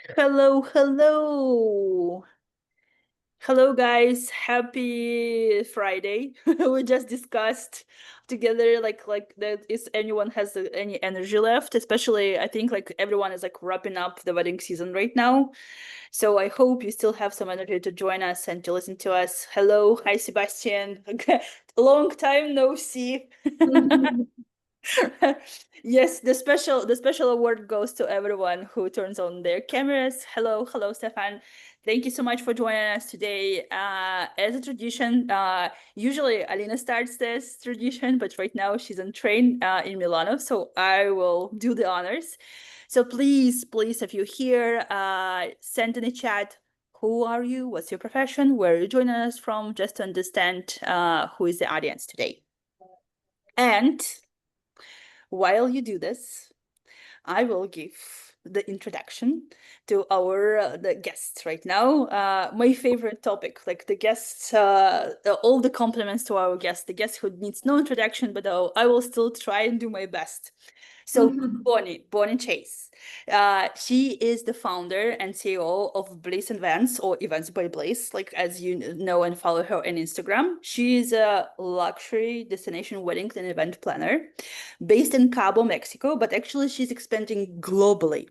Hello, hello. Hello, guys. Happy Friday. We just discussed together like that is anyone has any energy left, especially I think like everyone is like wrapping up the wedding season right now. So I hope you still have some energy to join us and to listen to us. Hello, hi Sebastian. Long time no see. Yes, the special award goes to everyone who turns on their cameras. Hello, hello, Stefan. Thank you so much for joining us today. As a tradition, usually Alina starts this tradition, but right now she's on train in Milano, so I will do the honors. So please, if you're here, send in the chat. Who are you? What's your profession? Where are you joining us from? Just to understand who is the audience today. And while you do this, I will give the introduction to our the guests right now. My favorite topic, like the guests, all the compliments to our guest, the guest who needs no introduction, but I will still try and do my best. So Bonnie Chase. She is the founder and CEO of Bliss Events or Events by Bliss, like as you know and follow her on Instagram. She is a luxury destination weddings and event planner based in Cabo, Mexico, but actually she's expanding globally.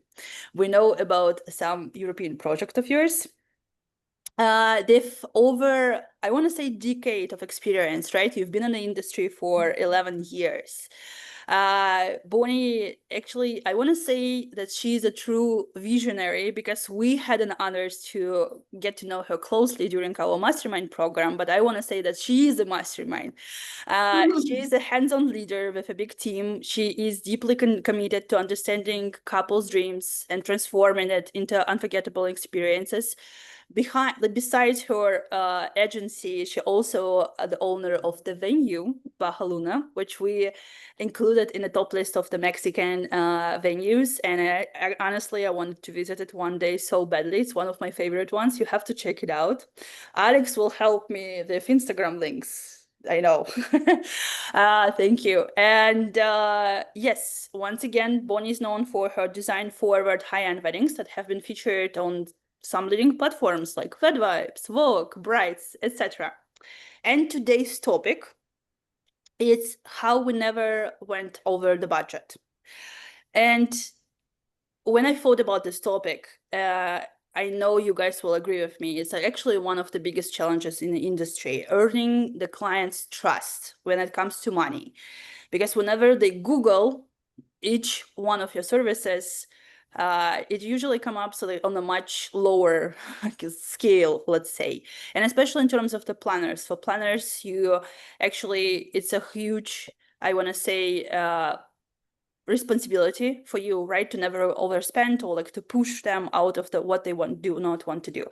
We know about some European project of yours. They've over, I want to say, decade of experience, right? You've been in the industry for 11 years. Bonnie, actually, I want to say that she's a true visionary because we had an honor to get to know her closely during our mastermind program. But I want to say that she is a mastermind. She is a hands-on leader with a big team. She is deeply committed to understanding couples' dreams and transforming it into unforgettable experiences. Besides her agency, she also the owner of the venue Baja Luna, which we included in the top list of the Mexican venues. And honestly, I wanted to visit it one day so badly. It's one of my favorite ones. You have to check it out. Alex will help me with Instagram links. I know. Thank you. And yes, once again, Bonnie is known for her design forward high-end weddings that have been featured on some leading platforms like FedVibes, Vogue, Brights, etc. And today's topic is how we never went over the budget. And when I thought about this topic, I know you guys will agree with me. It's actually one of the biggest challenges in the industry, earning the client's trust when it comes to money. Because whenever they Google each one of your services, it usually comes up so on a much lower scale, let's say. And especially in terms of the planners. For planners, you actually, it's a huge, I want to say, responsibility for you, right? To never overspend or like to push them out of what they do not want to do.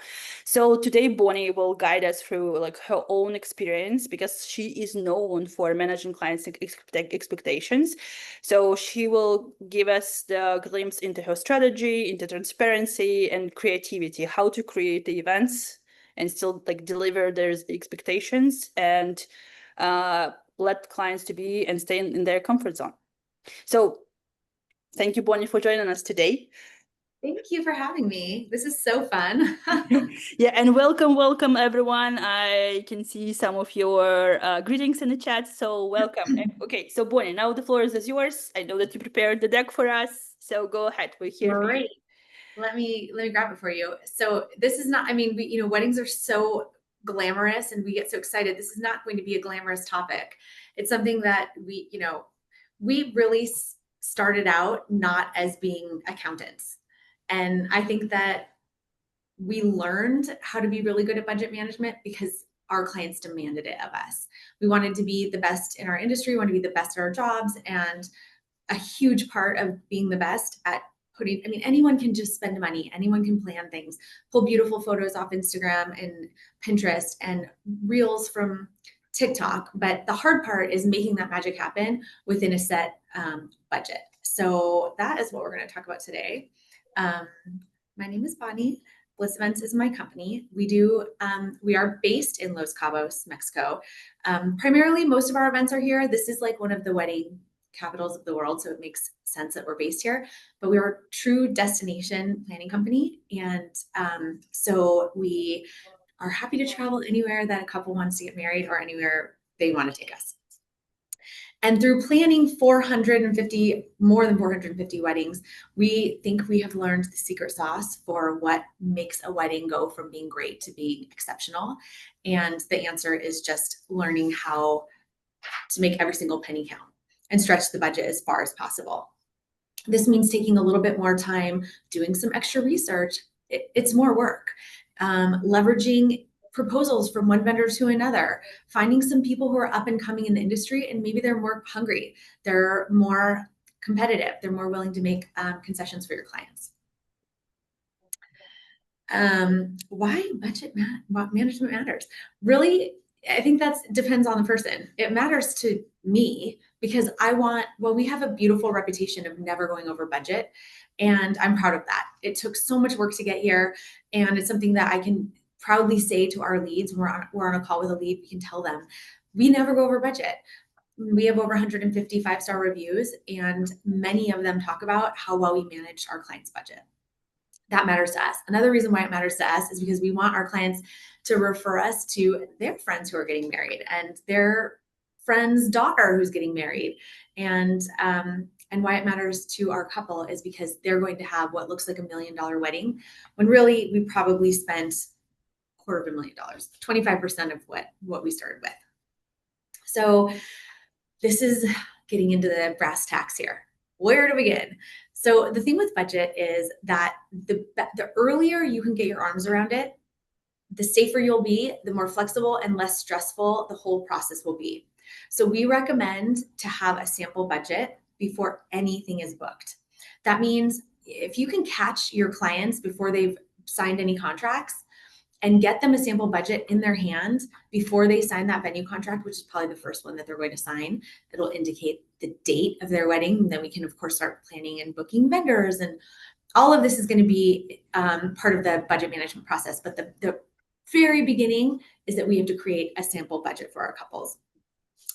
So today Bonnie will guide us through like her own experience because she is known for managing clients' expectations. So she will give us the glimpse into her strategy, into transparency and creativity, how to create the events and still like deliver their expectations and let clients to be and stay in their comfort zone. So thank you, Bonnie, for joining us today. Thank you for having me. This is so fun. Yeah, and welcome everyone. I can see some of your greetings in the chat, so welcome. Okay, so Bonnie, now the floor is yours. I know that you prepared the deck for us, so go ahead. We're here for you. Great. Let me grab it for you. So this is not, I mean, weddings are so glamorous and we get so excited. This is not going to be a glamorous topic. It's something that we really started out not as being accountants. And I think that we learned how to be really good at budget management because our clients demanded it of us. We wanted to be the best in our industry, we wanted to be the best at our jobs, and a huge part of being the best at putting, I mean, anyone can just spend money, anyone can plan things, pull beautiful photos off Instagram and Pinterest and reels from TikTok. But the hard part is making that magic happen within a set budget. So that is what we're going to talk about today. My name is Bonnie. Bliss Events is my company. We are based in Los Cabos, Mexico. Primarily, most of our events are here. This is like one of the wedding capitals of the world, so it makes sense that we're based here. But we are a true destination planning company, and so we are happy to travel anywhere that a couple wants to get married or anywhere they want to take us. And through planning more than 450 weddings, we think we have learned the secret sauce for what makes a wedding go from being great to being exceptional. And the answer is just learning how to make every single penny count and stretch the budget as far as possible. This means taking a little bit more time, doing some extra research. It's more work. Leveraging proposals from one vendor to another, finding some people who are up and coming in the industry, and maybe they're more hungry, they're more competitive, they're more willing to make concessions for your clients. Why budget management matters? Really, I think that depends on the person. It matters to me because we have a beautiful reputation of never going over budget, and I'm proud of that. It took so much work to get here, and it's something that I can proudly say to our leads when we're on a call with a lead. We can tell them we never go over budget. We have over 150 5-star reviews, and many of them talk about how well we managed our clients' budget. That matters to us. Another reason why it matters to us is because we want our clients to refer us to their friends who are getting married and their friend's daughter who's getting married. And why it matters to our couple is because they're going to have what looks like $1 million wedding when really we probably spent $250,000, 25% of what we started with. So this is getting into the brass tacks here. Where to begin? So the thing with budget is that the earlier you can get your arms around it, the safer you'll be, the more flexible and less stressful the whole process will be. So we recommend to have a sample budget before anything is booked. That means if you can catch your clients before they've signed any contracts and get them a sample budget in their hand before they sign that venue contract, which is probably the first one that they're going to sign. It'll indicate the date of their wedding. And then we can, of course, start planning and booking vendors. And all of this is going to be part of the budget management process. But the very beginning is that we have to create a sample budget for our couples.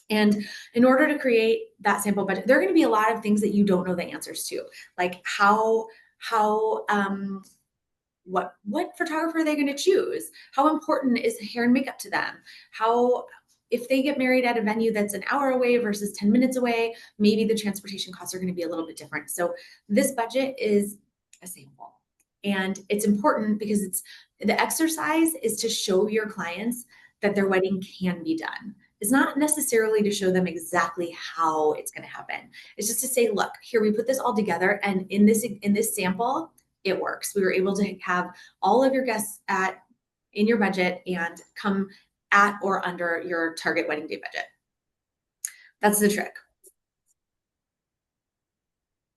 And in order to create that sample budget, there are going to be a lot of things that you don't know the answers to, like what photographer are they going to choose? How important is hair and makeup to them? If they get married at a venue that's an hour away versus 10 minutes away, maybe the transportation costs are going to be a little bit different. So this budget is a sample. And it's important because the exercise is to show your clients that their wedding can be done. It's not necessarily to show them exactly how it's going to happen. It's just to say, look, here, we put this all together, and in this sample, it works. We were able to have all of your guests in your budget and come at or under your target wedding day budget. That's the trick.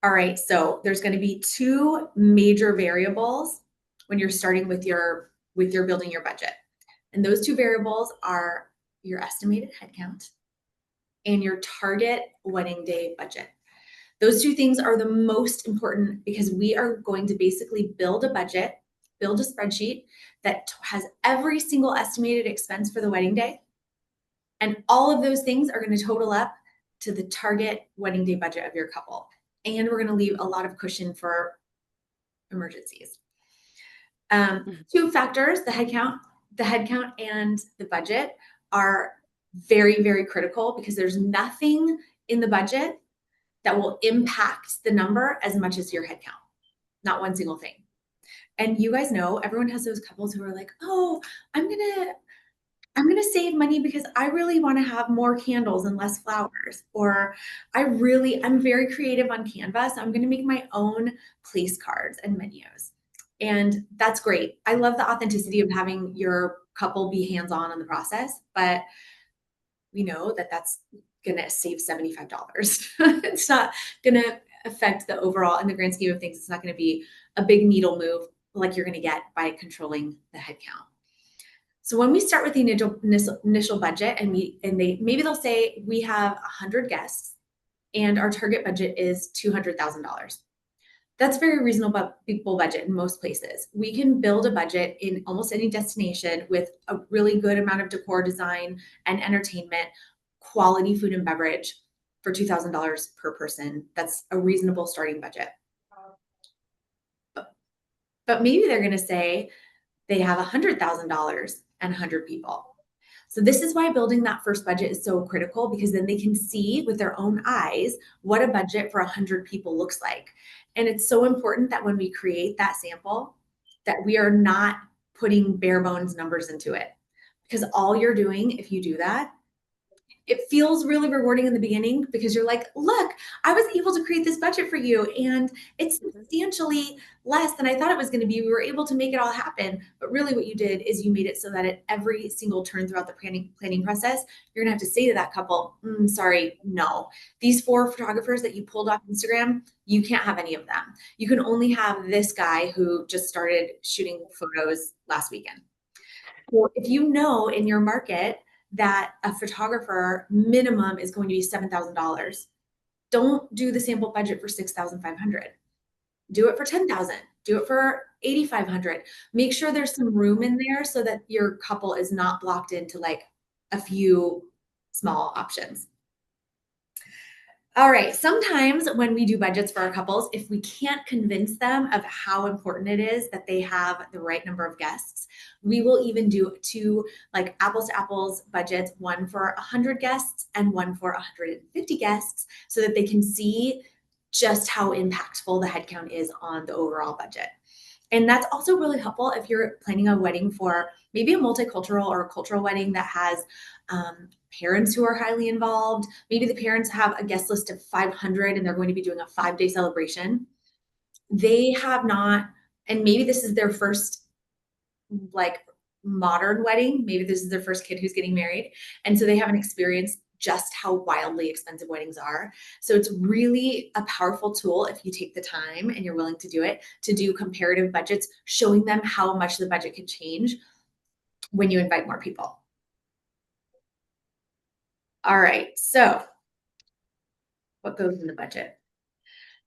All right, so there's going to be two major variables when you're starting with your building your budget. And those two variables are your estimated headcount and your target wedding day budget. Those two things are the most important because we are going to basically build a budget, build a spreadsheet that has every single estimated expense for the wedding day. And all of those things are going to total up to the target wedding day budget of your couple. And we're going to leave a lot of cushion for emergencies. Two factors, the headcount and the budget are very, very critical because there's nothing in the budget that will impact the number as much as your headcount. Not one single thing. And you guys know, everyone has those couples who are like, oh, I'm gonna save money because I really want to have more candles and less flowers. Or I'm very creative on Canva, so I'm gonna make my own place cards and menus. And that's great. I love the authenticity of having your couple be hands-on in the process, but we know that that's gonna save $75. It's not gonna affect the overall, in the grand scheme of things, it's not gonna be a big needle move like you're gonna get by controlling the headcount. So when we start with the initial budget, and maybe they'll say we have 100 guests and our target budget is $200,000. That's very reasonable budget in most places. We can build a budget in almost any destination with a really good amount of decor design and entertainment, quality food and beverage for $2,000 per person. That's a reasonable starting budget. But maybe they're going to say they have $100,000 and 100 people. So this is why building that first budget is so critical, because then they can see with their own eyes what a budget for 100 people looks like. And it's so important that when we create that sample, that we are not putting bare bones numbers into it. Because all you're doing, if you do that, it feels really rewarding in the beginning because you're like, look, I was able to create this budget for you and it's substantially less than I thought it was going to be. We were able to make it all happen. But really what you did is you made it so that at every single turn throughout the planning process, you're going to have to say to that couple, sorry, no. These 4 photographers that you pulled off Instagram, you can't have any of them. You can only have this guy who just started shooting photos last weekend. So if you know in your market that a photographer minimum is going to be $7,000, don't do the sample budget for 6,500. Do it for 10,000. Do it for 8,500. Make sure there's some room in there so that your couple is not blocked into like a few small options. All right, sometimes when we do budgets for our couples, if we can't convince them of how important it is that they have the right number of guests, we will even do 2 like apples to apples budgets, one for 100 guests and one for 150 guests, so that they can see just how impactful the headcount is on the overall budget. And that's also really helpful if you're planning a wedding for maybe a multicultural or a cultural wedding that has parents who are highly involved. Maybe the parents have a guest list of 500 and they're going to be doing a 5-day celebration. They have not, and maybe this is their first like modern wedding. Maybe this is their first kid who's getting married. And so they haven't experienced just how wildly expensive weddings are. So it's really a powerful tool if you take the time and you're willing to do it, to do comparative budgets, showing them how much the budget can change when you invite more people. All right, so what goes in the budget?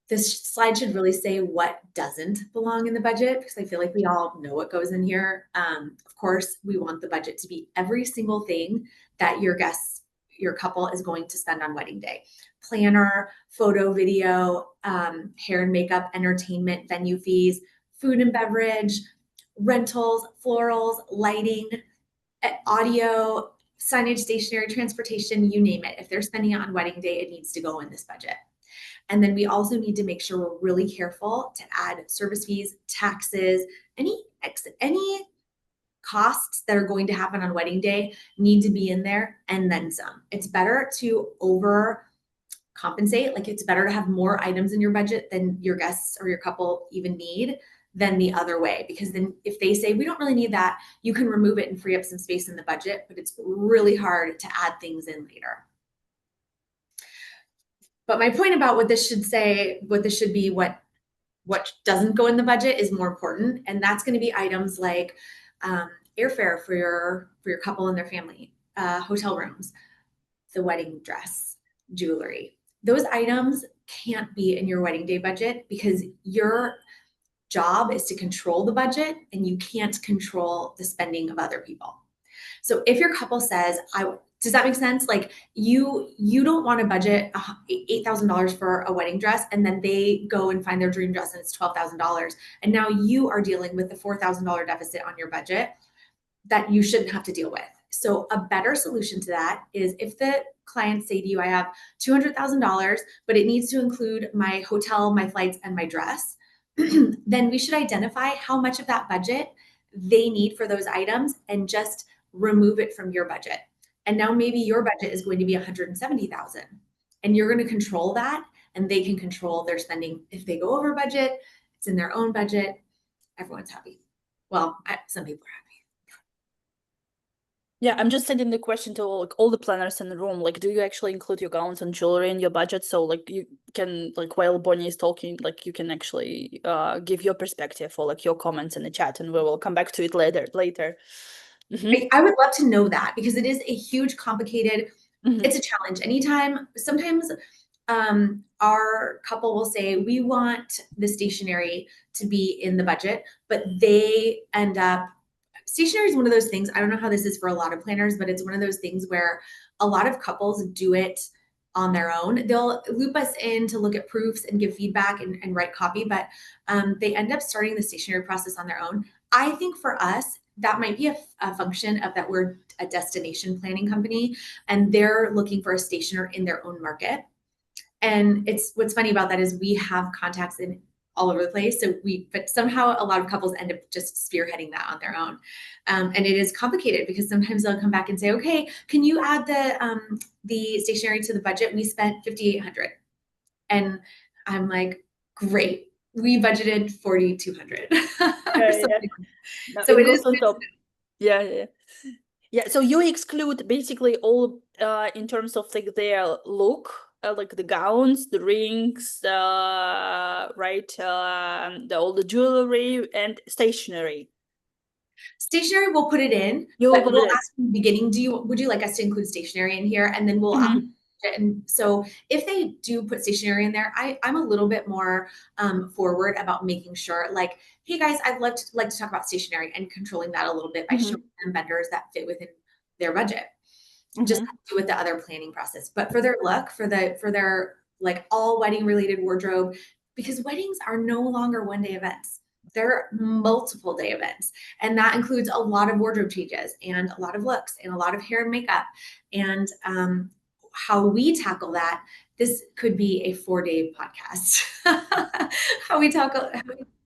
This slide should really say what doesn't belong in the budget, because I feel like we all know what goes in here. Of course, we want the budget to be every single thing that your guests, your couple is going to spend on wedding day. Planner, photo, video, hair and makeup, entertainment, venue fees, food and beverage, rentals, florals, lighting, audio, signage, stationery, transportation, you name it. If they're spending it on wedding day, it needs to go in this budget. And then we also need to make sure we're really careful to add service fees, taxes, any costs that are going to happen on wedding day need to be in there and then some. It's better to overcompensate. Like it's better to have more items in your budget than your guests or your couple even need than the other way. Because then if they say, we don't really need that, you can remove it and free up some space in the budget, but it's really hard to add things in later. But my point about what this should say, what this should be, what doesn't go in the budget is more important. And that's going to be items like airfare for your couple and their family, hotel rooms, the wedding dress, jewelry. Those items can't be in your wedding day budget because your job is to control the budget and you can't control the spending of other people. So if your couple says, does that make sense? Like you don't want to budget $8,000 for a wedding dress and then they go and find their dream dress and it's $12,000. And now you are dealing with the $4,000 deficit on your budget that you shouldn't have to deal with. So a better solution to that is if the clients say to you, I have $200,000, but it needs to include my hotel, my flights, and my dress, then we should identify how much of that budget they need for those items and just remove it from your budget. And now maybe your budget is going to be $170,000 and you're going to control that and they can control their spending. If they go over budget, it's in their own budget. Everyone's happy. Well, some people are happy. Yeah, I'm just sending the question to like all the planners in the room. Like, do you actually include your gowns and jewelry in your budget? So like you can, like while Bonnie is talking, like you can actually give your perspective or like your comments in the chat and we will come back to it later. Mm-hmm. I would love to know that because it is a huge, complicated, it's a challenge. Sometimes our couple will say, we want the stationery to be in the budget, but they end up, stationery is one of those things, I don't know how this is for a lot of planners, but it's one of those things where a lot of couples do it on their own. They'll loop us in to look at proofs and give feedback and write copy, but they end up starting the stationery process on their own. I think for us, that might be a function of that we're a destination planning company and they're looking for a stationer in their own market. And it's what's funny about that is we have contacts in all over the place. But somehow a lot of couples end up just spearheading that on their own. And it is complicated because sometimes they'll come back and say, okay, can you add the stationery to the budget? We spent $5,800. And I'm like, great. We budgeted 4,200. Yeah. No, So it it is goes on top. Yeah. Yeah, so you exclude basically all in terms of like their look, like the gowns, the rings, right, all the jewelry and stationery. stationery, we'll put it in, You will but put we'll it ask in the beginning, would you like us to include stationery in here? And then we'll in. ask. And so if they do put stationery in there, I'm a little bit more forward about making sure like, hey guys, I'd like to talk about stationery and controlling that a little bit by showing them vendors that fit within their budget. Just have to do with the other planning process. But for their look, for their like all wedding related wardrobe, because weddings are no longer one day events. They're multiple day events. And that includes a lot of wardrobe changes and a lot of looks and a lot of hair and makeup. And how we tackle that, this could be a 4-day podcast. how we tackle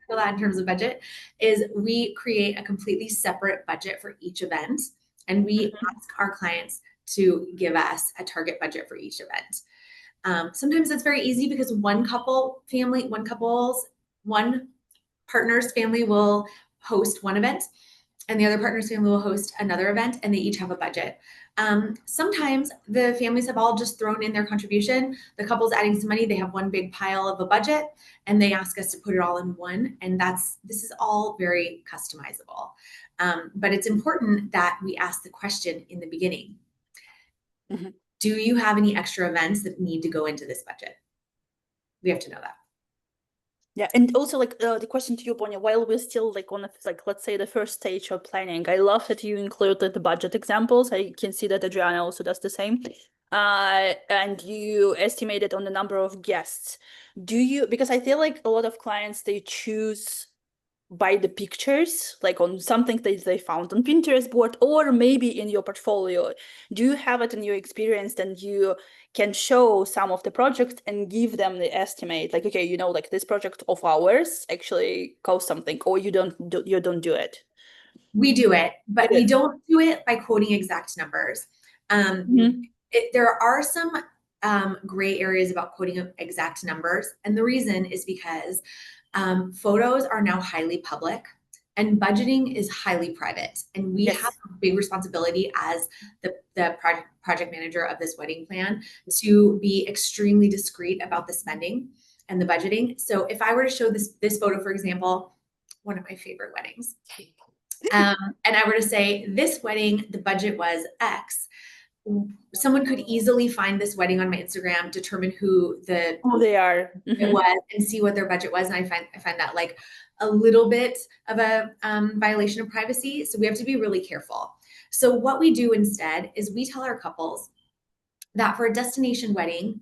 that in terms of budget is we create a completely separate budget for each event. And we ask our clients to give us a target budget for each event. Sometimes it's very easy because one partner's family will host one event and the other partner's family will host another event and they each have a budget. Sometimes the families have all just thrown in their contribution. The couple's adding some money. They have one big pile of a budget and they ask us to put it all in one. And this is all very customizable. But it's important that we ask the question in the beginning. Do you have any extra events that need to go into this budget? We have to know that. Yeah, and also like the question to you, Bonya, while we're still like on like let's say the first stage of planning, I love that you included the budget examples. I can see that Adriana also does the same. And you estimated on the number of guests. Because I feel like a lot of clients they choose by the pictures, like on something that they found on Pinterest board or maybe in your portfolio. Do you have it in your experience and you can show some of the projects and give them the estimate? Like, okay, you know, like this project of ours actually costs something, or you don't do it. We do it, but we don't do it by quoting exact numbers. There are some gray areas about quoting exact numbers. And the reason is because photos are now highly public and budgeting is highly private. And we have a big responsibility as the project manager of this wedding plan to be extremely discreet about the spending and the budgeting. So if I were to show this photo, for example, one of my favorite weddings, and I were to say this wedding, the budget was X, someone could easily find this wedding on my Instagram, determine who they are, it was, and see what their budget was. And I find that like a little bit of a violation of privacy. So we have to be really careful. So what we do instead is we tell our couples that for a destination wedding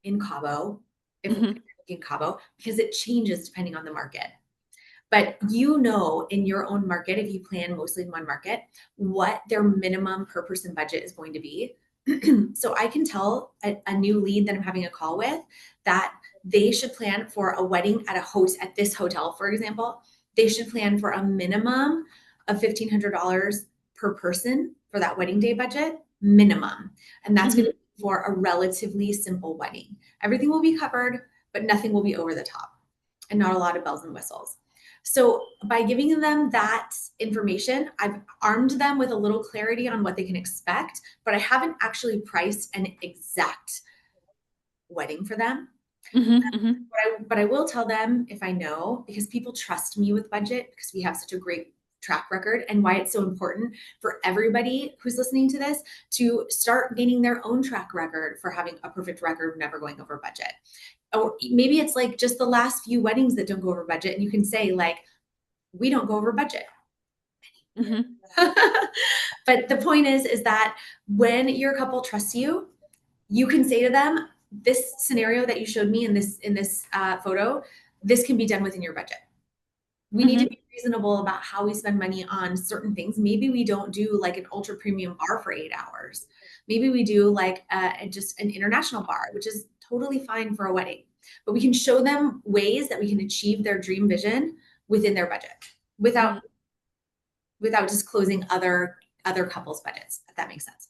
in Cabo, if we're in Cabo, because it changes depending on the market. But you know, in your own market, if you plan mostly in one market, what their minimum per person budget is going to be. So I can tell a new lead that I'm having a call with that they should plan for a wedding at this hotel, for example. They should plan for a minimum of $1,500 per person for that wedding day budget, minimum. And that's going to be for a relatively simple wedding. Everything will be covered, but nothing will be over the top and not a lot of bells and whistles. So by giving them that information, I've armed them with a little clarity on what they can expect, but I haven't actually priced an exact wedding for them. But I will tell them if I know, because people trust me with budget because we have such a great track record, and why it's so important for everybody who's listening to this to start gaining their own track record for having a perfect record of never going over budget. Or maybe it's like just the last few weddings that don't go over budget. And you can say like, we don't go over budget. But the point is that when your couple trusts you, you can say to them, this scenario that you showed me in this photo, this can be done within your budget. We need to be reasonable about how we spend money on certain things. Maybe we don't do like an ultra premium bar for 8 hours. Maybe we do like just an international bar, which is totally fine for a wedding. But we can show them ways that we can achieve their dream vision within their budget without disclosing other couples' budgets, if that makes sense.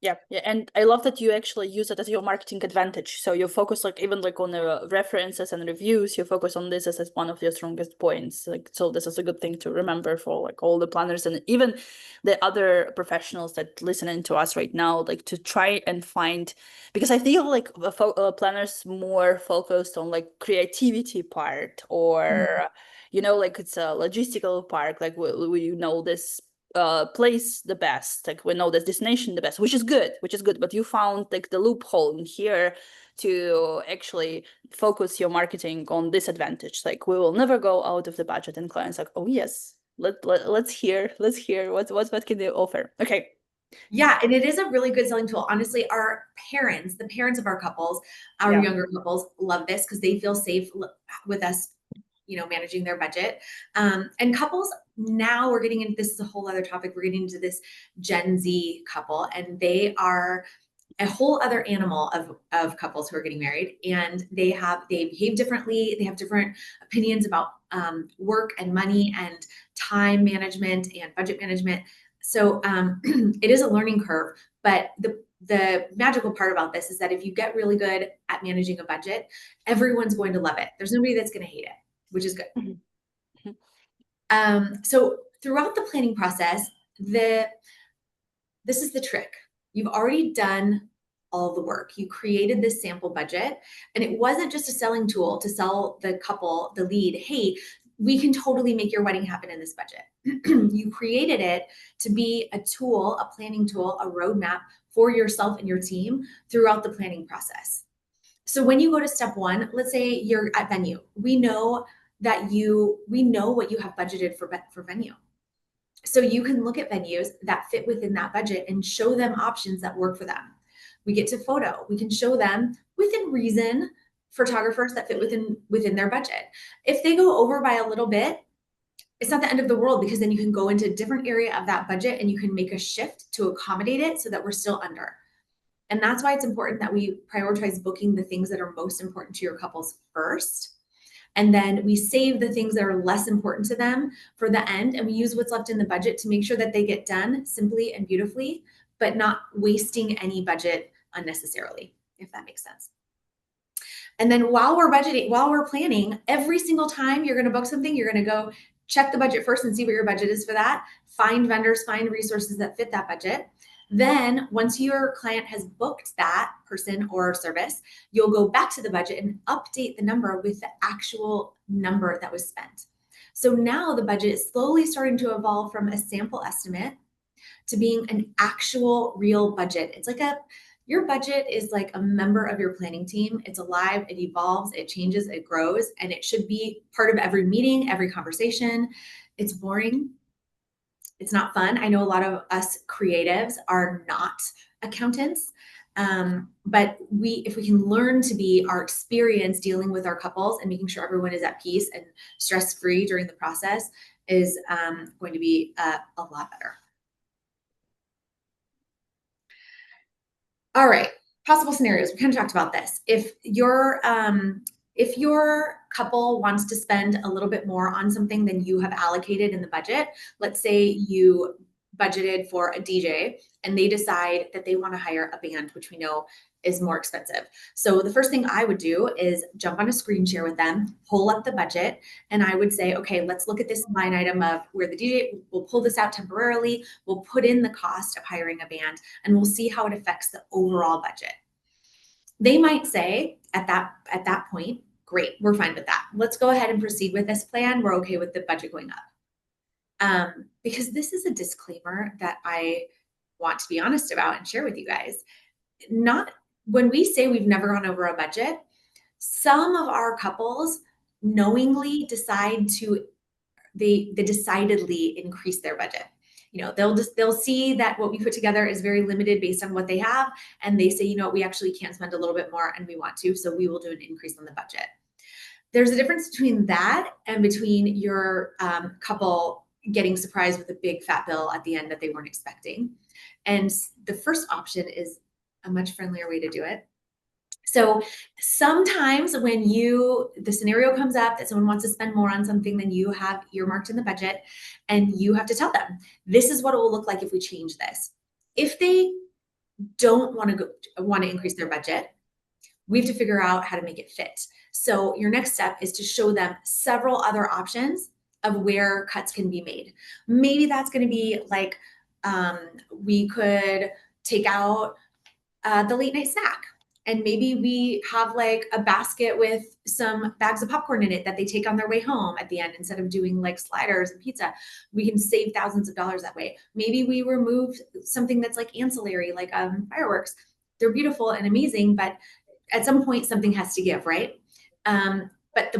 Yeah, and I love that you actually use it as your marketing advantage. So you focus like even like on the references and reviews, you focus on this as one of your strongest points. Like, so this is a good thing to remember for like all the planners and even the other professionals that listening to us right now, like to try and find, because I feel like planners more focused on like creativity part or, you know, like it's a logistical part, like we know this place the best, like we know this destination the best, which is good, but you found like the loophole in here to actually focus your marketing on this advantage. Like we will never go out of the budget, and clients like, oh yes, let's hear what can they offer. Okay. Yeah, and it is a really good selling tool. Honestly, our parents, the parents of our couples, our younger couples love this because they feel safe with us, you know, managing their budget. And couples now, we're getting into, this is a whole other topic. We're getting into this Gen Z couple, and they are a whole other animal of couples who are getting married, and they behave differently. They have different opinions about work and money and time management and budget management. So it is a learning curve, but the magical part about this is that if you get really good at managing a budget, everyone's going to love it. There's nobody that's going to hate it, which is good. So throughout the planning process, this is the trick. You've already done all the work. You created this sample budget, and it wasn't just a selling tool to sell the couple, the lead, hey, we can totally make your wedding happen in this budget. You created it to be a tool, a planning tool, a roadmap for yourself and your team throughout the planning process. So when you go to step one, let's say you're at venue. We know what you have budgeted for venue. So you can look at venues that fit within that budget and show them options that work for them. We get to photo. We can show them within reason photographers that fit within their budget. If they go over by a little bit, it's not the end of the world, because then you can go into a different area of that budget and you can make a shift to accommodate it so that we're still under. And that's why it's important that we prioritize booking the things that are most important to your couples first. And then we save the things that are less important to them for the end. And we use what's left in the budget to make sure that they get done simply and beautifully, but not wasting any budget unnecessarily, if that makes sense. And then while we're budgeting, while we're planning, every single time you're going to book something, you're going to go check the budget first and see what your budget is for that. Find vendors, find resources that fit that budget. Then once your client has booked that person or service, you'll go back to the budget and update the number with the actual number that was spent. So now the budget is slowly starting to evolve from a sample estimate to being an actual real budget. It's like your budget is like a member of your planning team. It's alive, it evolves, it changes, it grows, and it should be part of every meeting, every conversation. It's boring. It's not fun. I know a lot of us creatives are not accountants, but if we can learn to be our experience dealing with our couples and making sure everyone is at peace and stress-free during the process is going to be a lot better. All right, possible scenarios. We kind of talked about this. If your couple wants to spend a little bit more on something than you have allocated in the budget, let's say you budgeted for a DJ and they decide that they want to hire a band, which we know is more expensive. So the first thing I would do is jump on a screen share with them, pull up the budget, and I would say, okay, let's look at this line item of where the DJ, we'll pull this out temporarily, we'll put in the cost of hiring a band, and we'll see how it affects the overall budget. They might say at that point, great, we're fine with that. Let's go ahead and proceed with this plan. We're okay with the budget going up. Because this is a disclaimer that I want to be honest about and share with you guys. Not when we say we've never gone over a budget, some of our couples knowingly decide to, they decidedly increase their budget. they'll see that what we put together is very limited based on what they have. And they say, we actually can spend a little bit more and we want to, so we will do an increase on the budget. There's a difference between that and between your couple getting surprised with a big fat bill at the end that they weren't expecting. And the first option is a much friendlier way to do it. So sometimes when the scenario comes up that someone wants to spend more on something than you have earmarked in the budget, and you have to tell them, this is what it will look like if we change this. If they don't want to increase their budget, we have to figure out how to make it fit. So your next step is to show them several other options of where cuts can be made. Maybe that's going to be like, we could take out the late night snack. And maybe we have like a basket with some bags of popcorn in it that they take on their way home at the end, instead of doing like sliders and pizza. We can save thousands of dollars that way. Maybe we remove something that's like ancillary, like fireworks. They're beautiful and amazing, but at some point something has to give, right? But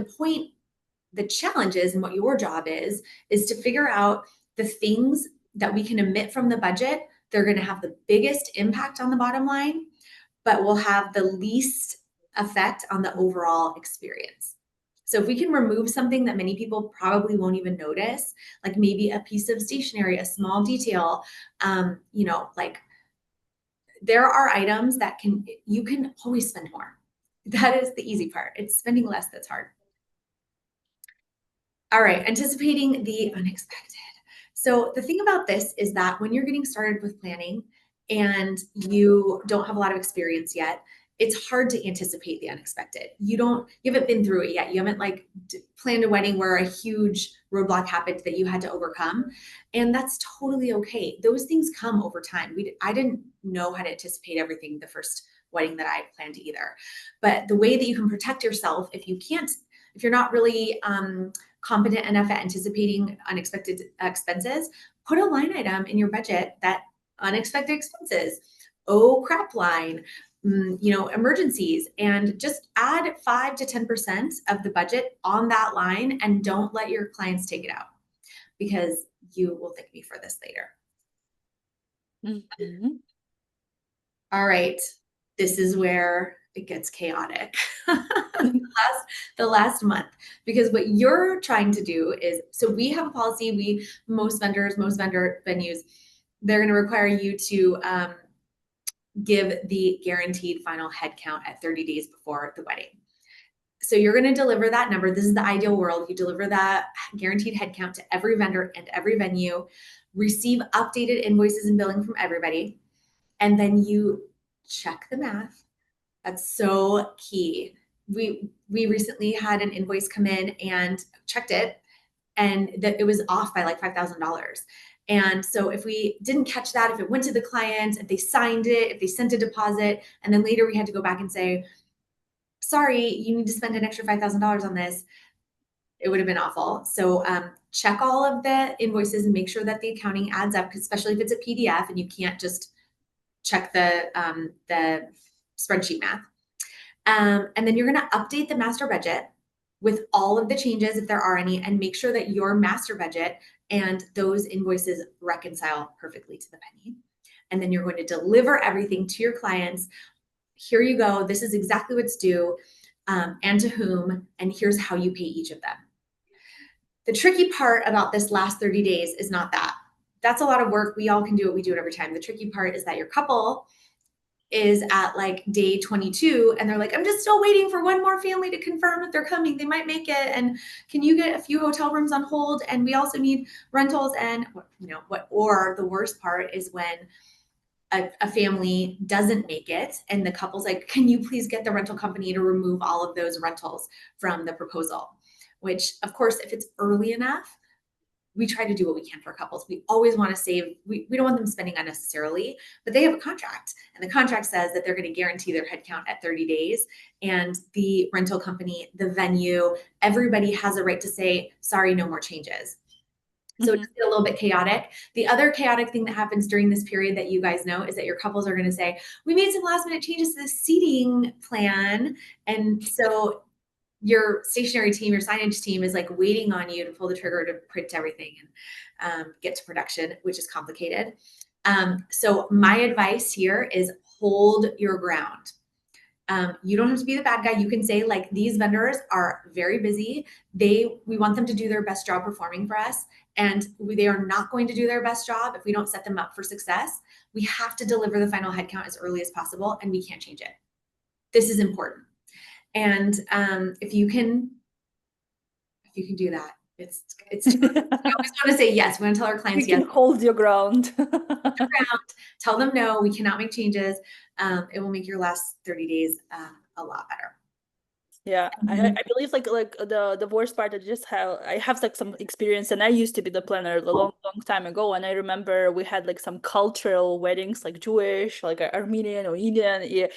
the challenge is, and what your job is to figure out the things that we can omit from the budget. They're going to have the biggest impact on the bottom line, but will have the least effect on the overall experience. So if we can remove something that many people probably won't even notice, like maybe a piece of stationery, a small detail, like there are items that you can always spend more. That is the easy part. It's spending less that's hard. All right, anticipating the unexpected. So the thing about this is that when you're getting started with planning and you don't have a lot of experience yet, it's hard to anticipate the unexpected. You haven't been through it yet. You haven't like planned a wedding where a huge roadblock happened that you had to overcome. And that's totally okay. Those things come over time. I didn't know how to anticipate everything the first wedding that I planned either. But the way that you can protect yourself, if you're not really competent enough at anticipating unexpected expenses, put a line item in your budget that unexpected expenses, oh crap line, emergencies, and just add 5 to 10% of the budget on that line, and don't let your clients take it out, because you will thank me for this later. Mm-hmm. All right, this is where it gets chaotic. the last month, because what you're trying to do is, so we have a policy, most vendor venues, they're going to require you to give the guaranteed final head count at 30 days before the wedding. So you're going to deliver that number. This is the ideal world. You deliver that guaranteed head count to every vendor and every venue, receive updated invoices and billing from everybody, and then you check the math. That's so key. We recently had an invoice come in and checked it, and that it was off by like $5,000. And so if we didn't catch that, if it went to the client, if they signed it, if they sent a deposit, and then later we had to go back and say, sorry, you need to spend an extra $5,000 on this, it would have been awful. So check all of the invoices and make sure that the accounting adds up, especially if it's a PDF and you can't just check the spreadsheet math. And then you're going to update the master budget with all of the changes, if there are any, and make sure that your master budget and those invoices reconcile perfectly to the penny. And then you're going to deliver everything to your clients. Here you go. This is exactly what's due, and to whom, and here's how you pay each of them. The tricky part about this last 30 days is not that. That's a lot of work. We all can do it. We do it every time. The tricky part is that your couple is at like day 22 and they're like, I'm just still waiting for one more family to confirm that they're coming. They might make it. And can you get a few hotel rooms on hold? And we also need rentals. And or the worst part is when a family doesn't make it and the couple's like, can you please get the rental company to remove all of those rentals from the proposal? Which of course, if it's early enough, we try to do what we can for couples. We always want to save. We don't want them spending unnecessarily, but they have a contract, and the contract says that they're going to guarantee their head count at 30 days. And the rental company, the venue, everybody has a right to say, sorry, no more changes. So it's a little bit chaotic. The other chaotic thing that happens during this period that you guys know is that your couples are going to say, we made some last minute changes to the seating plan. And so your stationary team, your signage team is like waiting on you to pull the trigger to print everything and get to production, which is complicated. So my advice here is hold your ground. You don't have to be the bad guy. You can say like, these vendors are very busy. We want them to do their best job performing for us. And they are not going to do their best job if we don't set them up for success. We have to deliver the final headcount as early as possible, and we can't change it. This is important. And if you can do that, it's we always want to say yes. We want to tell our clients You yes. can hold your ground. Tell them no, we cannot make changes. It will make your last 30 days a lot better. Yeah, I believe like the worst part I have like some experience, and I used to be the planner a long time ago, and I remember we had like some cultural weddings, like Jewish, like Armenian or Indian, yeah.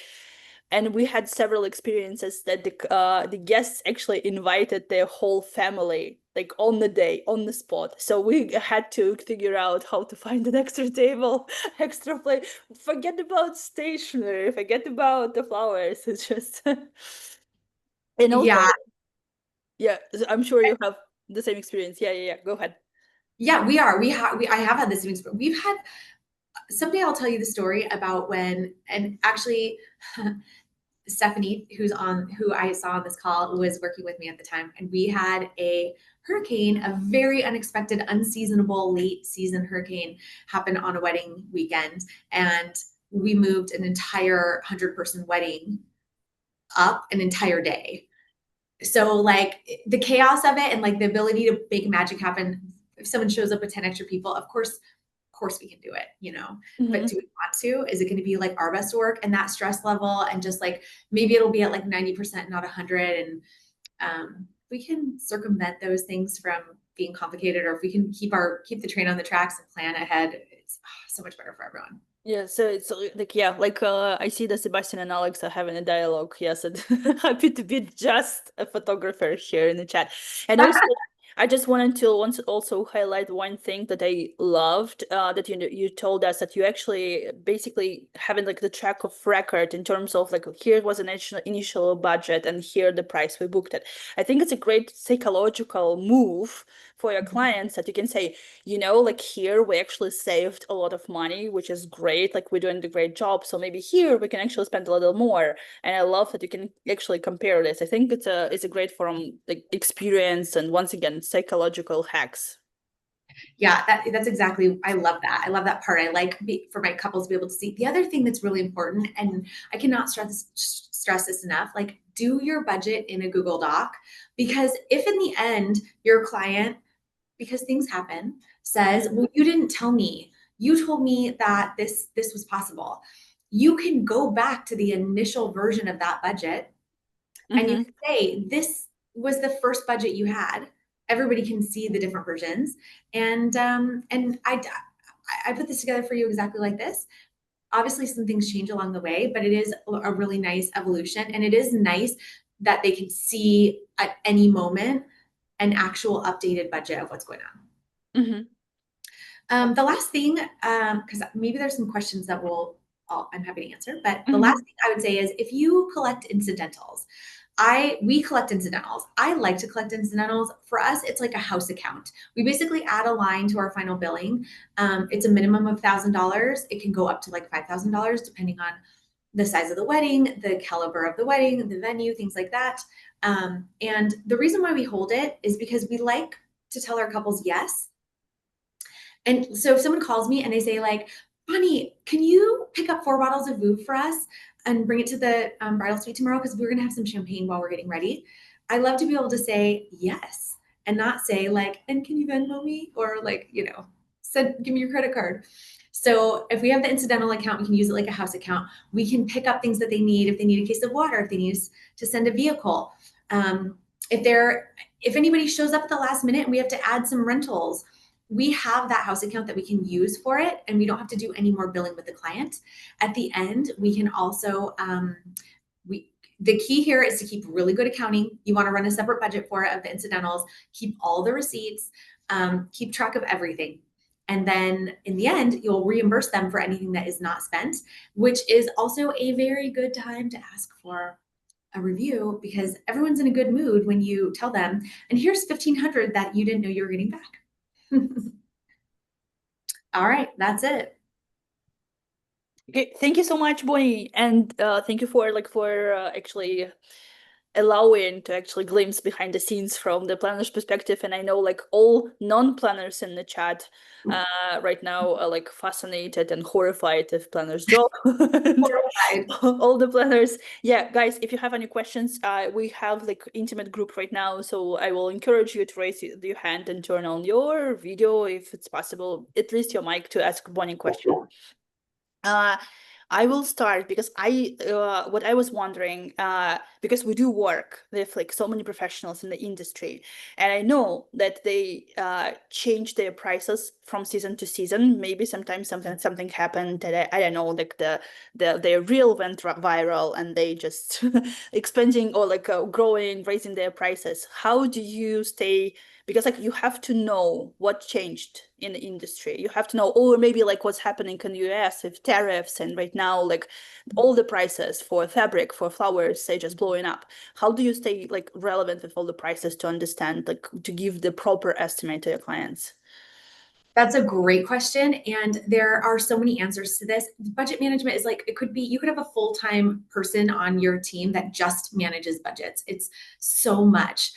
And we had several experiences that the guests actually invited their whole family like on the day, on the spot. So we had to figure out how to find an extra table, extra plate. Forget about stationery, forget about the flowers. It's just and also, Yeah. yeah, I'm sure you have the same experience. Yeah. Go ahead. Yeah, we are. I have had this experience. We've had, someday I'll tell you the story about when, and actually, Stephanie, who I saw on this call, was working with me at the time, and we had a hurricane, a very unexpected, unseasonable, late season hurricane happen on a wedding weekend, and we moved an entire 100-person wedding up an entire day. So like the chaos of it and like the ability to make magic happen. If someone shows up with 10 extra people, of course we can do it, but do we want to? Is it going to be like our best work and that stress level? And just like, maybe it'll be at like 90%, not 100. And we can circumvent those things from being complicated, or if we can keep the train on the tracks and plan ahead, it's so much better for everyone. Yeah, so it's like I see that Sebastian and Alex are having a dialogue. Yes, and happy to be just a photographer here in the chat. And also, I just wanted to also highlight one thing that I loved that you told us, that you actually basically having like the track of record in terms of like, here was an initial budget and here the price we booked it. I think it's a great psychological move for your clients, that you can say, like, here we actually saved a lot of money, which is great. Like, we're doing a great job. So maybe here we can actually spend a little more. And I love that you can actually compare this. I think it's a great form, like, experience, and once again, psychological hacks. Yeah, that's exactly, I love that. I love that part. I like for my couples to be able to see. The other thing that's really important, and I cannot stress this enough, like, do your budget in a Google Doc, because if in the end your client, because things happen, says, well, you didn't tell me, you told me that this was possible, you can go back to the initial version of that budget and you can say, this was the first budget you had. Everybody can see the different versions. And I put this together for you exactly like this. Obviously, some things change along the way, but it is a really nice evolution. And it is nice that they can see at any moment an actual updated budget of what's going on. The last thing, because maybe there's some questions that I'm happy to answer, but the last thing I would say is, if you collect incidentals, we collect incidentals. I like to collect incidentals. For us, it's like a house account. We basically add a line to our final billing. It's a minimum of $1,000. It can go up to like $5,000 depending on the size of the wedding, the caliber of the wedding, the venue, things like that. And the reason why we hold it is because we like to tell our couples yes. And so if someone calls me and they say like, Bonnie, can you pick up 4 bottles of Vouv for us and bring it to the bridal suite tomorrow, because we're going to have some champagne while we're getting ready? I love to be able to say yes, and not say like, and can you Venmo me? Or like, give me your credit card. So if we have the incidental account, we can use it like a house account. We can pick up things that they need. If they need a case of water, if they need us to send a vehicle. If anybody shows up at the last minute and we have to add some rentals, we have that house account that we can use for it, and we don't have to do any more billing with the client. At the end, we can also, the key here is to keep really good accounting. You want to run a separate budget for it of the incidentals, keep all the receipts, keep track of everything. And then in the end, you'll reimburse them for anything that is not spent, which is also a very good time to ask for a review because everyone's in a good mood when you tell them, and here's 1,500 that you didn't know you were getting back. All right, that's it. Okay, thank you so much, Bonnie, and thank you for actually allowing to actually glimpse behind the scenes from the planner's perspective. And I know like all non-planners in the chat right now are like fascinated and horrified of planner's job. And Horrified. all the planners. Yeah, guys, if you have any questions, we have like intimate group right now, so I will encourage you to raise your hand and turn on your video if it's possible, at least your mic, to ask Bonnie questions. Uh, I will start because what I was wondering, because we do work with like so many professionals in the industry, and I know that they change their prices from season to season. Maybe sometimes something happened that I don't know, like their reel went viral and they just expanding or like growing, raising their prices. How do you stay? Because like you have to know what changed in the industry. You have to know, or maybe like what's happening in the US with tariffs, and right now like all the prices for fabric, for flowers, they just blowing up. How do you stay like relevant with all the prices to understand, like to give the proper estimate to your clients? That's a great question. And there are so many answers to this. Budget management is like, it could be, you could have a full-time person on your team that just manages budgets. It's so much.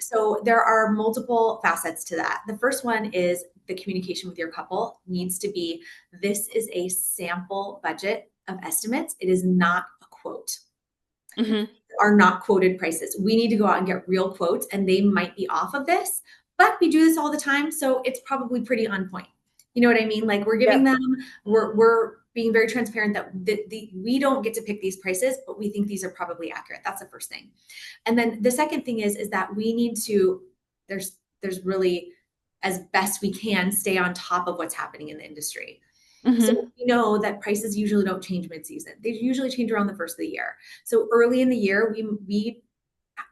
So there are multiple facets to that. The first one is the communication with your couple needs to be, this is a sample budget of estimates. It is not a quote. Are not quoted prices. We need to go out and get real quotes, and they might be off of this, but we do this all the time, so it's probably pretty on point. You know what I mean? Like we're giving them, we're being very transparent that we don't get to pick these prices, but we think these are probably accurate. That's the first thing. And then the second thing is that we need to, there's really, as best we can, stay on top of what's happening in the industry. So we know that prices usually don't change mid-season. They usually change around the first of the year. So early in the year, we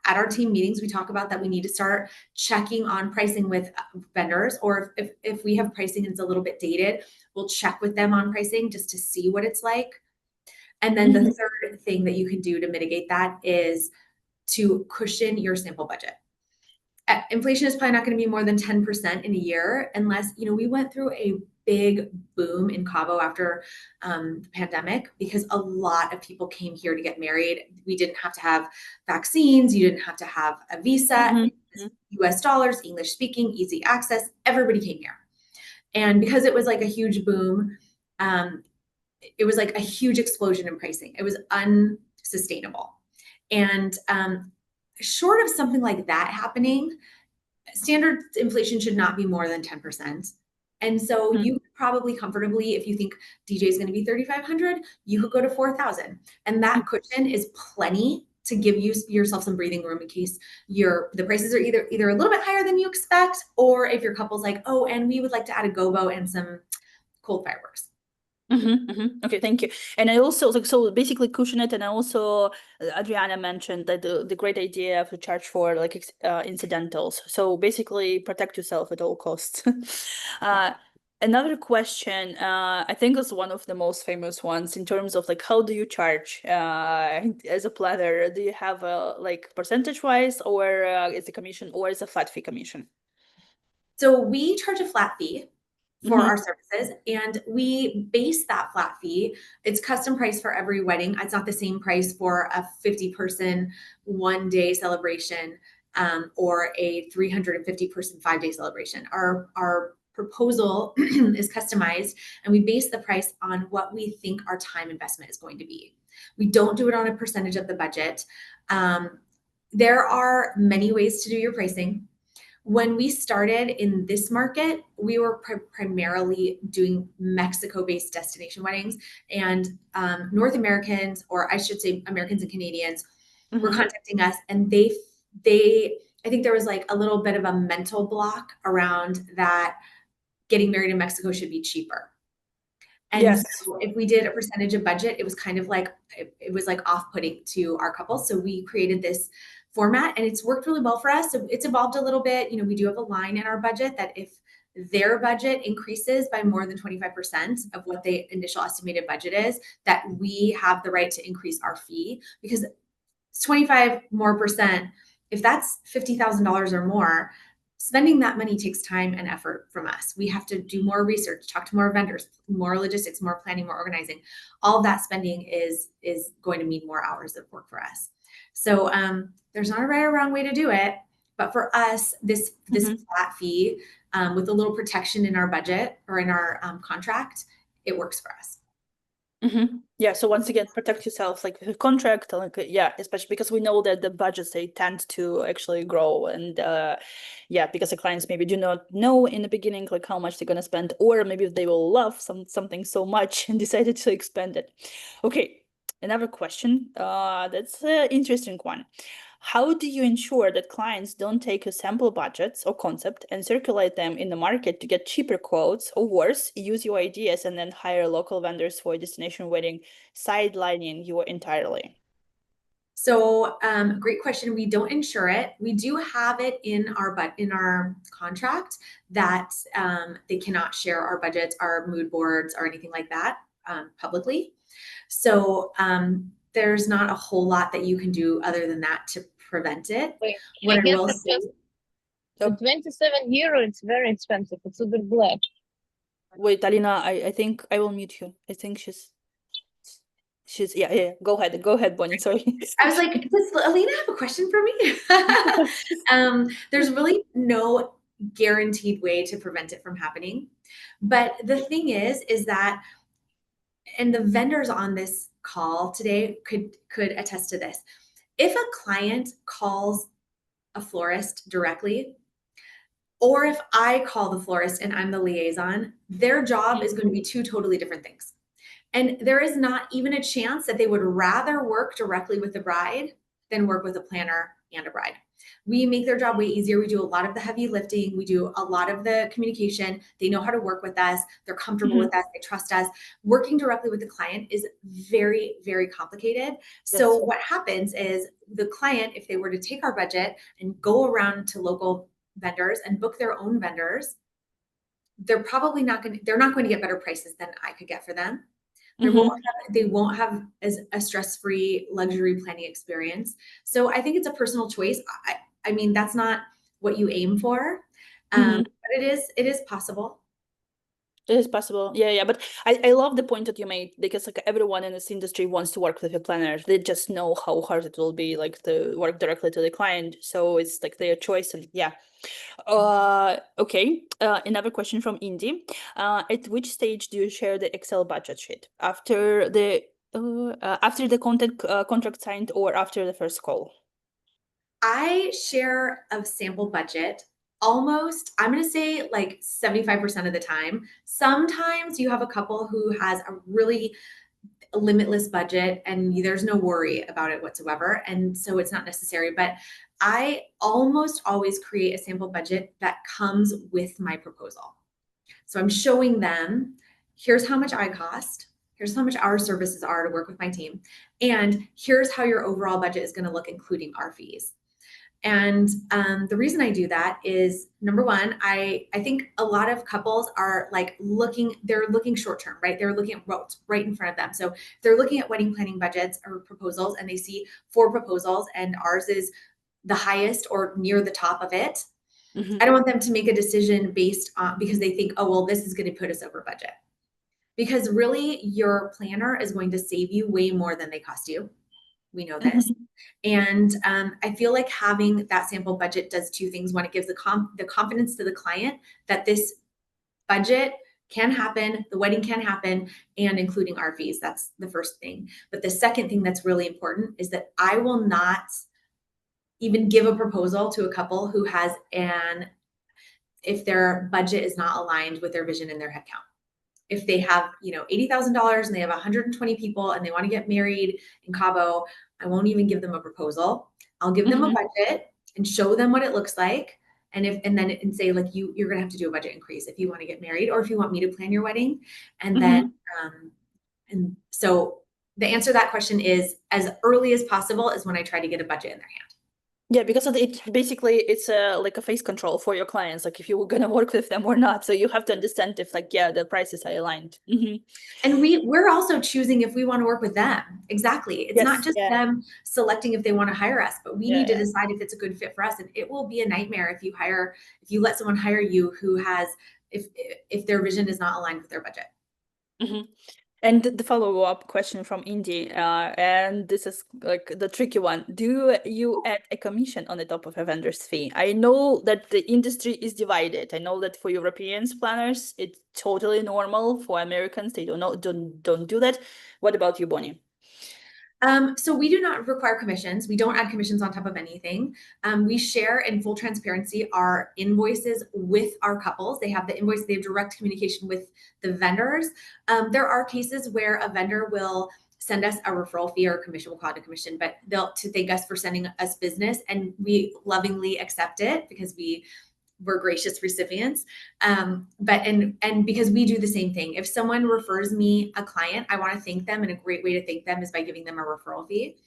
at our team meetings, we talk about that we need to start checking on pricing with vendors, or if we have pricing and it's a little bit dated, we'll check with them on pricing just to see what it's like. And then the third thing that you can do to mitigate that is to cushion your sample budget. Inflation is probably not going to be more than 10% in a year unless, we went through a big boom in Cabo after the pandemic because a lot of people came here to get married. We didn't have to have vaccines. You didn't have to have a visa. US dollars, English speaking, easy access. Everybody came here. And because it was like a huge boom, it was like a huge explosion in pricing. It was unsustainable. And short of something like that happening, standard inflation should not be more than 10%. And so you could probably comfortably, if you think DJ is going to be 3,500, you could go to 4,000. And that cushion is plenty to give yourself some breathing room in case the prices are either a little bit higher than you expect, or if your couple's like, oh, and we would like to add a gobo and some cold fireworks. Okay, thank you. And I also like, so basically cushion it, and I also Adriana mentioned that the great idea to charge for like incidentals. So basically protect yourself at all costs. Another question, I think is one of the most famous ones in terms of like how do you charge as a planner? Do you have a like percentage wise, or is a commission, or is a flat fee commission? So we charge a flat fee for our services, and we base that flat fee. It's custom price for every wedding. It's not the same price for a 50-person 1-day celebration or a 350-person 5-day celebration. Our proposal is customized, and we base the price on what we think our time investment is going to be. We don't do it on a percentage of the budget. There are many ways to do your pricing. When we started in this market, we were primarily doing Mexico-based destination weddings, and North Americans, or I should say Americans and Canadians, were contacting us, and they I think there was like a little bit of a mental block around that getting married in Mexico should be cheaper. And so if we did a percentage of budget, it was kind of like, it was like off-putting to our couples. So we created this format, and it's worked really well for us. So it's evolved a little bit. We do have a line in our budget that if their budget increases by more than 25% of what the initial estimated budget is, that we have the right to increase our fee, because it's 25 more percent. If that's $50,000 or more, spending that money takes time and effort from us. We have to do more research, talk to more vendors, more logistics, more planning, more organizing. All of that spending is going to mean more hours of work for us. So there's not a right or wrong way to do it, but for us, this flat fee with a little protection in our budget or in our contract, it works for us. Yeah, so once again, protect yourself, like the contract, like yeah, especially because we know that the budgets, they tend to actually grow, and yeah, because the clients maybe do not know in the beginning like how much they're gonna spend, or maybe they will love something so much and decided to expand it. Okay, another question. That's an interesting one. How do you ensure that clients don't take your sample budgets or concept and circulate them in the market to get cheaper quotes, or worse, use your ideas and then hire local vendors for a destination wedding, sidelining you entirely? So, great question. We don't insure it. We do have it in our contract that they cannot share our budgets, our mood boards, or anything like that publicly. So there's not a whole lot that you can do other than that to prevent it. Wait, What I I guess will it's say, just the 27 euro, it's very expensive. It's super black. Wait, Alina, I think I will mute you. I think she's yeah. Go ahead, Bonnie. Sorry. I was like, does Alina have a question for me? There's really no guaranteed way to prevent it from happening. But the thing is that, and the vendors on this call today could attest to this. If a client calls a florist directly, or if I call the florist and I'm the liaison, their job is going to be two totally different things. And there is not even a chance that they would rather work directly with the bride than work with a planner and a bride. We make their job way easier. We do a lot of the heavy lifting. We do a lot of the communication. They know how to work with us. They're comfortable with us. They trust us. Working directly with the client is very, very complicated. So Yes. what happens is the client, if they were to take our budget and go around to local vendors and book their own vendors, they're probably not going to, they're not going to get better prices than I could get for them. They won't have as a stress-free luxury planning experience. So I think it's a personal choice. I mean, that's not what you aim for, but it is possible. It is possible. Yeah. But I love the point that you made, because like everyone in this industry wants to work with a planner. They just know how hard it will be, like to work directly to the client. So it's like their choice, and yeah. Okay. Another question from Indy. At which stage do you share the Excel budget sheet? After the contract signed, or after the first call? I share a sample budget almost, I'm going to say like 75% of the time. Sometimes you have a couple who has a really limitless budget and there's no worry about it whatsoever. And so it's not necessary, but I almost always create a sample budget that comes with my proposal. So I'm showing them, here's how much I cost. Here's how much our services are to work with my team. And here's how your overall budget is going to look, including our fees. And the reason I do that is, number one, I think a lot of couples are like they're looking short term, right? They're looking at what's right in front of them. So they're looking at wedding planning budgets or proposals, and they see 4 proposals and ours is the highest or near the top of it. I don't want them to make a decision based on, because they think, oh, well, this is going to put us over budget. Because really, your planner is going to save you way more than they cost you. We know this. And I feel like having that sample budget does 2 things. One, it gives the confidence to the client that this budget can happen, the wedding can happen, and including our fees. That's the first thing. But the second thing that's really important is that I will not even give a proposal to a couple who has if their budget is not aligned with their vision and their headcount. If they have, $80,000 and they have 120 people and they want to get married in Cabo, I won't even give them a proposal. I'll give them a budget and show them what it looks like. And say like, you're going to have to do a budget increase if you want to get married, or if you want me to plan your wedding. And then, and so the answer to that question is, as early as possible is when I try to get a budget in their hand. Yeah, because basically it's like a face control for your clients, like if you were gonna work with them or not. So you have to understand if like, yeah, the prices are aligned. And we're also choosing if we want to work with them. Exactly. It's not Yes, just yeah, them selecting if they want to hire us, but we yeah, need to yeah. decide if it's a good fit for us. And it will be a nightmare if you let someone hire you who has, if their vision is not aligned with their budget. Mhm. And the follow-up question from Indy, and this is like the tricky one. Do you add a commission on the top of a vendor's fee? I know that the industry is divided. I know that for Europeans planners, it's totally normal. For Americans, they don't do that. What about you, Bonnie? So we do not require commissions. We don't add commissions on top of anything. We share in full transparency our invoices with our couples. They have the invoice, they have direct communication with the vendors. There are cases where a vendor will send us a referral fee or a commission, we'll call it a commission, but they'll to thank us for sending us business, and we lovingly accept it because we're gracious recipients. But because we do the same thing. If someone refers me a client, I want to thank them, and a great way to thank them is by giving them a referral fee.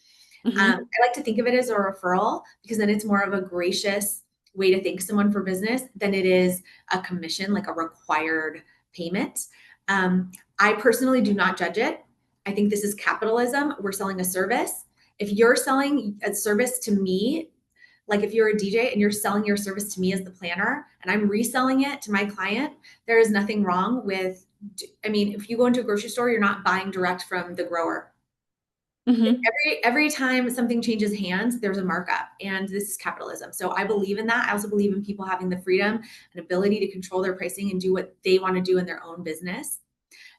I like to think of it as a referral because then it's more of a gracious way to thank someone for business than it is a commission, like a required payment. I personally do not judge it. I think this is capitalism. We're selling a service. If you're selling a service to me, like if you're a DJ and you're selling your service to me as the planner and I'm reselling it to my client, there is nothing wrong with, I mean, if you go into a grocery store, you're not buying direct from the grower. Every time something changes hands, there's a markup, and this is capitalism. So I believe in that. I also believe in people having the freedom and ability to control their pricing and do what they want to do in their own business.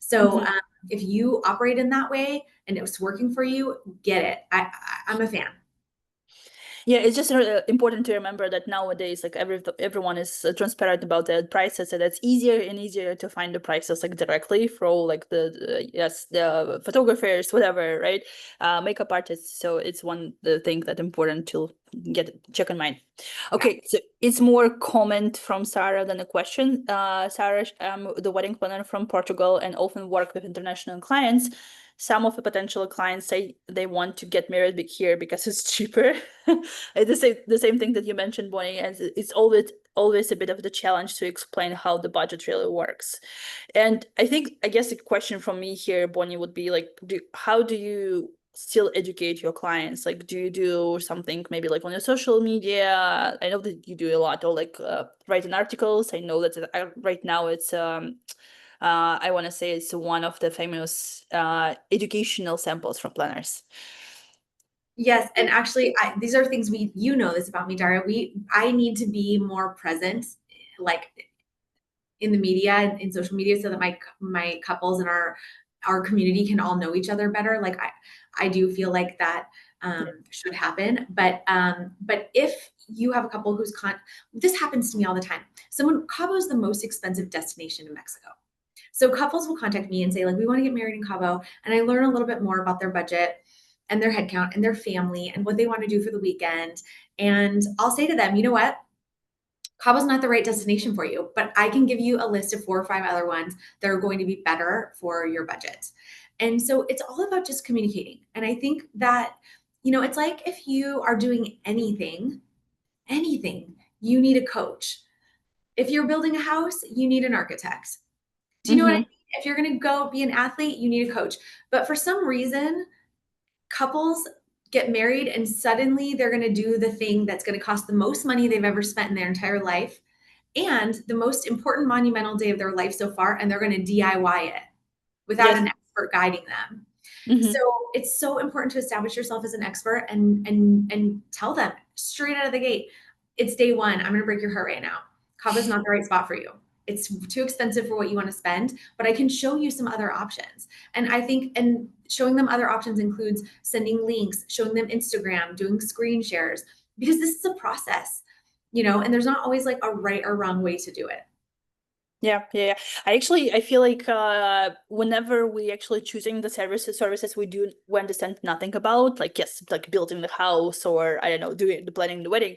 So if you operate in that way and it's working for you, get it. I'm a fan. Yeah, it's just important to remember that nowadays, like everyone is transparent about the prices, and it's easier and easier to find the prices like directly from like the photographers, whatever, right? Makeup artists. So it's one the thing that important to check in mind. Okay, so it's more comment from Sarah than a question. Sarah, I'm the wedding planner from Portugal and often work with international clients. Some of the potential clients say they want to get married here because it's cheaper. The same thing that you mentioned, Bonnie, and it's always a bit of the challenge to explain how the budget really works. And I guess the question from me here, Bonnie, would be like, how do you still educate your clients? Like, do you do something maybe like on your social media? I know that you do a lot, or like writing articles. I know that right now it's I want to say it's one of the famous educational samples from planners. Yes, and actually, these are things you know this about me, Daria. I need to be more present, like in the media and in social media, so that my couples and our community can all know each other better. Like I do feel like that should happen. But if you have a couple this happens to me all the time. Cabo is the most expensive destination in Mexico. So couples will contact me and say, like, we want to get married in Cabo, and I learn a little bit more about their budget and their headcount and their family and what they want to do for the weekend. And I'll say to them, you know what? Cabo's not the right destination for you, but I can give you a list of 4 or 5 other ones that are going to be better for your budget. And so it's all about just communicating. And I think that, it's like if you are doing anything, you need a coach. If you're building a house, you need an architect. Do you know what I mean? If you're going to go be an athlete, you need a coach. But for some reason, couples get married and suddenly they're going to do the thing that's going to cost the most money they've ever spent in their entire life and the most important monumental day of their life so far, and they're going to DIY it without an expert guiding them. So it's so important to establish yourself as an expert and tell them straight out of the gate, it's day one. I'm going to break your heart right now. Cabo's not the right spot for you. It's too expensive for what you want to spend, but I can show you some other options. And I think, and showing them other options includes sending links, showing them Instagram, doing screen shares, because this is a process, and there's not always like a right or wrong way to do it. Yeah. I feel like whenever we actually choosing the services we understand nothing about, like yes, like building the house or I don't know, doing the planning the wedding.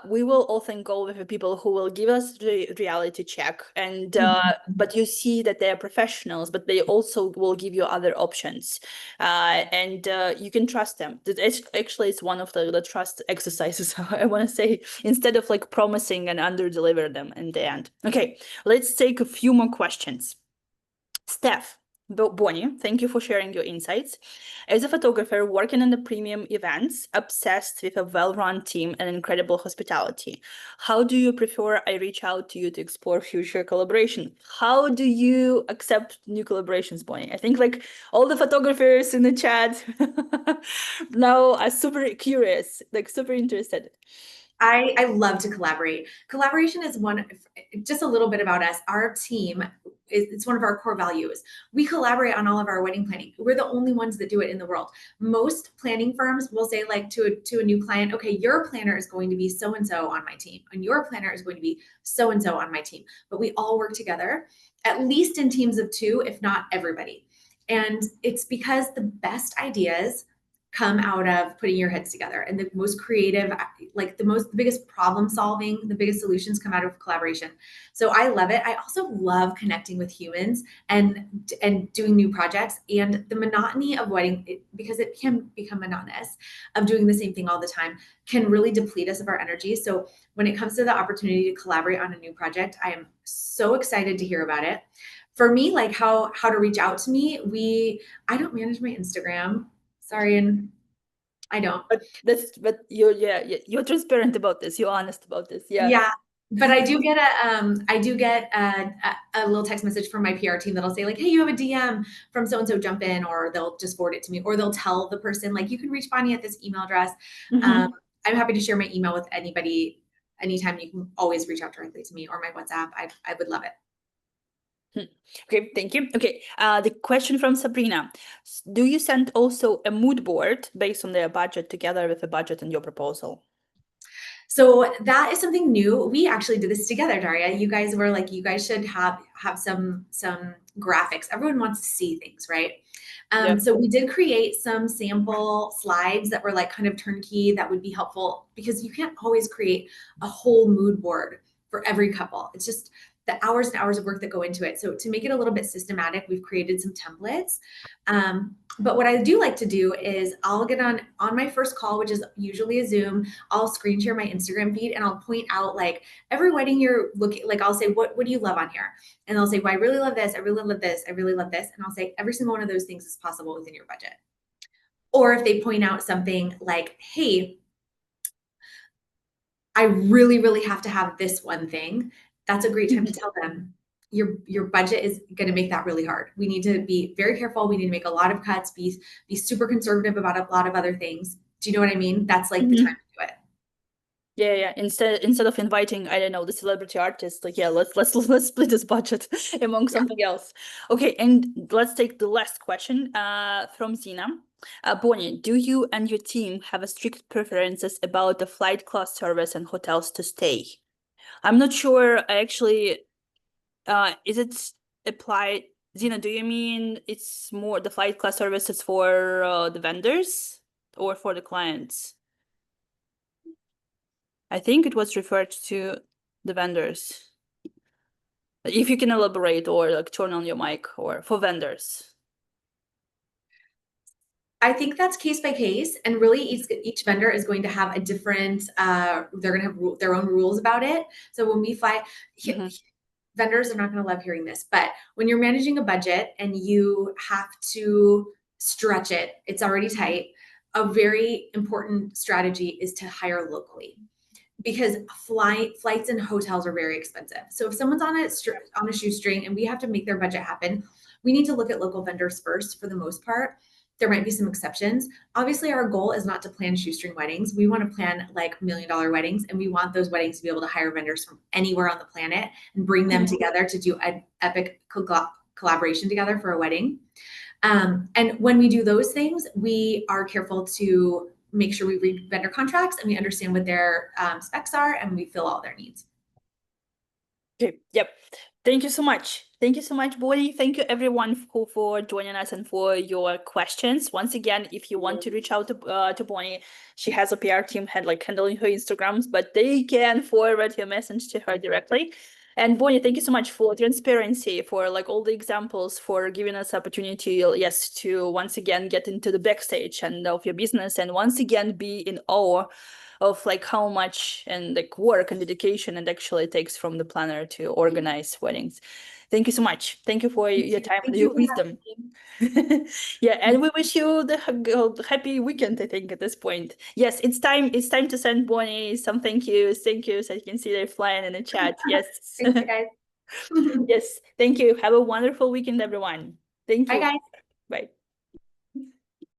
We will often go with the people who will give us the reality check, and but you see that they are professionals, but they also will give you other options, and you can trust them. Actually, it's one of the trust exercises, I want to say, instead of like promising and under deliver them in the end. Okay, let's take a few more questions. Steph, Bonnie, thank you for sharing your insights. As a photographer working in the premium events, obsessed with a well-run team and incredible hospitality, how do you prefer I reach out to you to explore future collaboration? How do you accept new collaborations, Bonnie? I think like all the photographers in the chat now are super curious, like super interested. I love to collaborate. Collaboration is just a little bit about us. Our team, it's one of our core values. We collaborate on all of our wedding planning. We're the only ones that do it in the world. Most planning firms will say like to a new client, okay, your planner is going to be so-and-so on my team, and your planner is going to be so-and-so on my team. But we all work together, at least in teams of 2, if not everybody. And it's because the best ideas come out of putting your heads together, and the most creative, like the biggest problem solving, the biggest solutions come out of collaboration. So I love it. I also love connecting with humans and doing new projects, and the monotony of wedding, because it can become monotonous of doing the same thing all the time, can really deplete us of our energy. So when it comes to the opportunity to collaborate on a new project, I am so excited to hear about it. For me, like how to reach out to me, I don't manage my Instagram. Sorry, and I don't. But you're transparent about this. You're honest about this. Yeah. Yeah, but I do get a little text message from my PR team that'll say like, hey, you have a DM from so and so, jump in, or they'll just forward it to me, or they'll tell the person like, you can reach Bonnie at this email address. I'm happy to share my email with anybody anytime. You can always reach out directly to me or my WhatsApp. I would love it. Okay, thank you. Okay, the question from Sabrina. Do you send also a mood board based on their budget together with the budget and your proposal? So that is something new. We actually did this together, Daria. You guys were like, you guys should have some graphics. Everyone wants to see things, right? Yep. So we did create some sample slides that were like kind of turnkey that would be helpful, because you can't always create a whole mood board for every couple. It's just the hours and hours of work that go into it. So to make it a little bit systematic, we've created some templates. But what I do like to do is I'll get on my first call, which is usually a Zoom. I'll screen share my Instagram feed, and I'll point out like every wedding you're looking, like I'll say, what do you love on here? And they'll say, well, I really love this. I really love this. I really love this. And I'll say every single one of those things is possible within your budget. Or if they point out something like, hey, I really, really have to have this one thing, that's a great time to tell them your budget is going to make that really hard. We need to be very careful. We need to make a lot of cuts, be super conservative about a lot of other things. Do you know what I mean? That's like the time to do it. Yeah. Instead of inviting, I don't know, the celebrity artist, like, yeah, let's split this budget among something else. Okay, and let's take the last question from Zina. Bonnie, do you and your team have a strict preferences about the flight class service and hotels to stay? I'm not sure actually. Is it applied? Zina, do you mean it's more the flight class services for the vendors or for the clients? I think it was referred to the vendors. If you can elaborate or like turn on your mic, or for vendors. I think that's case by case, and really each vendor is going to have a different, they're going to have their own rules about it. So when we fly, vendors are not going to love hearing this, but when you're managing a budget and you have to stretch it, it's already tight. A very important strategy is to hire locally, because flights and hotels are very expensive. So if someone's on a shoestring and we have to make their budget happen, we need to look at local vendors first for the most part. There might be some exceptions. Obviously, our goal is not to plan shoestring weddings. We want to plan like $1 million weddings, and we want those weddings to be able to hire vendors from anywhere on the planet and bring them together to do an epic collaboration together for a wedding. And when we do those things, we are careful to make sure we read vendor contracts and we understand what their specs are, and we fill all their needs. Okay. Yep. Thank you so much. Thank you so much, Bonnie. Thank you everyone for joining us and for your questions. Once again, if you want to reach out to Bonnie, she has a PR team handling her Instagrams, but they can forward your message to her directly. And Bonnie, thank you so much for transparency, for all the examples, for giving us opportunity, yes, to once again get into the backstage and of your business, and once again be in awe of how much and work and dedication it actually takes from the planner to organize weddings. Thank you so much. Thank you for your time and your wisdom. Yeah, and we wish you the happy weekend, I think, at this point. Yes, it's time to send Bonnie some thank yous, so you can see they're flying in the chat. Yes. Thanks, guys. Yes, thank you. Have a wonderful weekend, everyone. Thank Bye, you. guys. Bye.